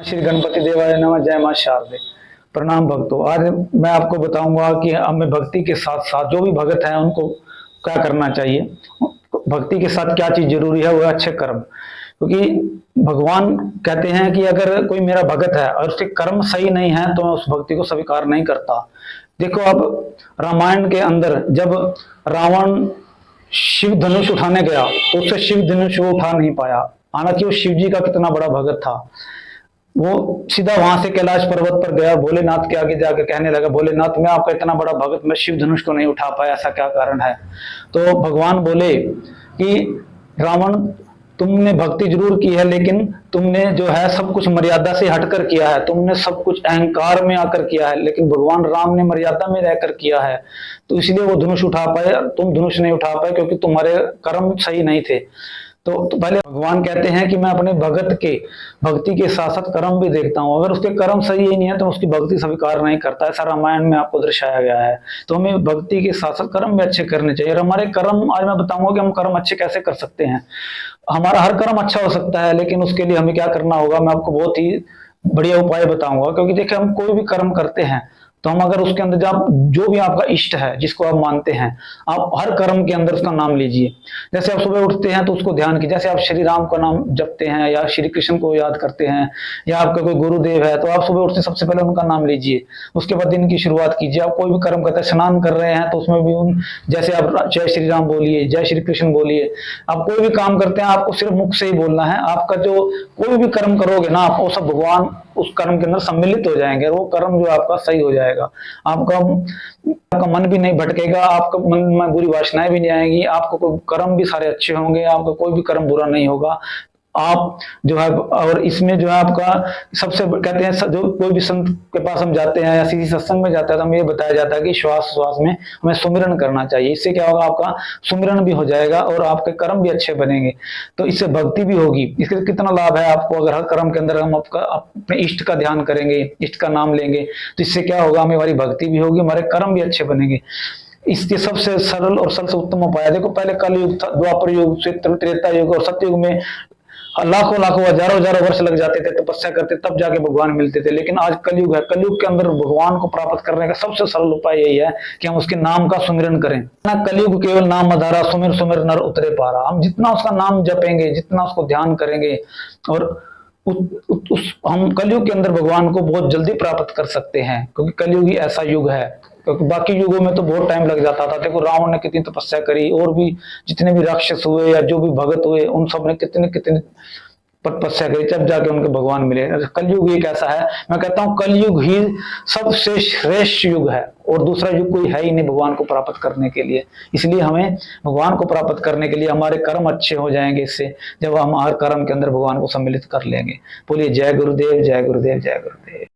श्री गणपति देवाय नमः। जय मां शारदे। प्रणाम भक्तों। आज मैं आपको बताऊंगा कि हमें भक्ति के साथ साथ जो भी भगत हैं उनको क्या करना चाहिए। भक्ति के साथ क्या चीज जरूरी है, वो अच्छे कर्म। क्योंकि भगवान कहते हैं कि अगर कोई मेरा भगत है और उसके कर्म सही नहीं है तो मैं उस भक्ति को स्वीकार नहीं करता। देखो, अब रामायण के अंदर जब रावण शिव धनुष उठाने गया तो उससे शिव धनुष वो उठा नहीं पाया। हालांकि वो शिव जी का कितना बड़ा भगत था। वो सीधा वहां से कैलाश पर्वत पर गया, भोलेनाथ के आगे जाकर कहने लगा, भोलेनाथ मैं आपका इतना बड़ा भगत, मैं शिव धनुष को नहीं उठा पाया, ऐसा क्या कारण है। तो भगवान बोले कि रावण, तुमने भक्ति जरूर की है लेकिन तुमने जो है सब कुछ मर्यादा से हटकर किया है, तुमने सब कुछ अहंकार में आकर किया है, लेकिन भगवान राम ने मर्यादा में रहकर किया है, तो इसलिए वो धनुष उठा पाए, तुम धनुष नहीं उठा पाए क्योंकि तुम्हारे कर्म सही नहीं थे। तो पहले भगवान कहते हैं कि मैं अपने भगत के भक्ति के साथ साथ कर्म भी देखता हूँ। अगर उसके कर्म सही ही नहीं है तो उसकी भक्ति स्वीकार नहीं करता। ऐसा रामायण में आपको दर्शाया गया है। तो हमें भक्ति के साथ साथ कर्म भी अच्छे करने चाहिए। और हमारे कर्म, आज मैं बताऊंगा कि हम कर्म अच्छे कैसे कर सकते हैं। हमारा हर कर्म अच्छा हो सकता है, लेकिन उसके लिए हमें क्या करना होगा, मैं आपको बहुत ही बढ़िया उपाय बताऊंगा। क्योंकि देखिए, हम कोई भी कर्म करते हैं तो हम अगर उसके अंदर जब जो भी आपका इष्ट है, जिसको आप मानते हैं, आप हर कर्म के अंदर उसका नाम लीजिए। जैसे आप सुबह उठते हैं तो उसको ध्यान कीजिए, जैसे आप श्री राम का नाम जपते हैं या श्री कृष्ण को याद करते हैं, या आपका कोई गुरुदेव है तो आप सुबह उठते सबसे पहले उनका नाम लीजिए। उसके बाद दिन की शुरुआत कीजिए। आप कोई भी कर्म करते हैं, स्नान कर रहे हैं तो उसमें भी उन जैसे आप जय श्री राम बोलिए, जय श्री कृष्ण बोलिए। आप कोई भी काम करते हैं आपको सिर्फ मुख से ही बोलना है। आपका जो कोई भी कर्म करोगे ना, आप वो सब भगवान उस कर्म के अंदर सम्मिलित हो जाएंगे। वो कर्म जो आपका सही हो जाएगा। आपका मन भी नहीं भटकेगा, आपका मन में बुरी वासनाएं भी नहीं आएंगी, आपको कोई कर्म भी सारे अच्छे होंगे, आपका कोई भी कर्म बुरा नहीं होगा। आप जो है, और इसमें जो है आपका सबसे कहते हैं, जो कोई भी संत के पास हम जाते हैं या किसी सत्संग में जाते हैं तो हमें ये बताया जाता है कि श्वास श्वास में हमें सुमिरन करना चाहिए। इससे क्या होगा, आपका सुमिरन भी हो जाएगा और आपके कर्म भी अच्छे बनेंगे। तो इससे भक्ति भी होगी। इसके कितना लाभ है आपको, अगर हर कर्म के अंदर हम अपने इष्ट का ध्यान करेंगे, इष्ट का नाम लेंगे, तो इससे क्या होगा, हमारी भक्ति भी होगी, हमारे कर्म भी अच्छे बनेंगे। इसके सबसे सरल और सबसे उत्तम उपाय, देखो पहले कलयुग था, द्वापर युग से त्रेता युग और सतयुग में लाखों लाखों हजारों हजारों वर्ष लग जाते थे, तपस्या करते तब जाके भगवान मिलते थे। लेकिन आज कलयुग है, कलयुग के अंदर भगवान को प्राप्त करने का सबसे सरल उपाय यही है कि हम उसके नाम का सुमिरन करें ना। कलयुग केवल नाम आधारा, सुमिर सुमिर नर उतरे पारा। हम जितना उसका नाम जपेंगे, जितना उसको ध्यान करेंगे, और हम कलयुग के अंदर भगवान को बहुत जल्दी प्राप्त कर सकते हैं। क्योंकि कलयुग ही ऐसा युग है, क्योंकि बाकी युगों में तो बहुत टाइम लग जाता था। देखो रावण ने कितनी तपस्या करी, और भी जितने भी राक्षस हुए या जो भी भगत हुए, उन सब ने कितने कितने तपस्या करी, तब जाके उनके भगवान मिले। कलयुग एक ऐसा है, मैं कहता हूँ कलयुग ही सबसे श्रेष्ठ युग है, और दूसरा युग कोई है ही नहीं भगवान को प्राप्त करने के लिए। इसलिए हमें भगवान को प्राप्त करने के लिए हमारे कर्म अच्छे हो जाएंगे इससे, जब हम हर कर्म के अंदर भगवान को सम्मिलित कर लेंगे। बोलिए जय गुरुदेव, जय गुरुदेव, जय गुरुदेव।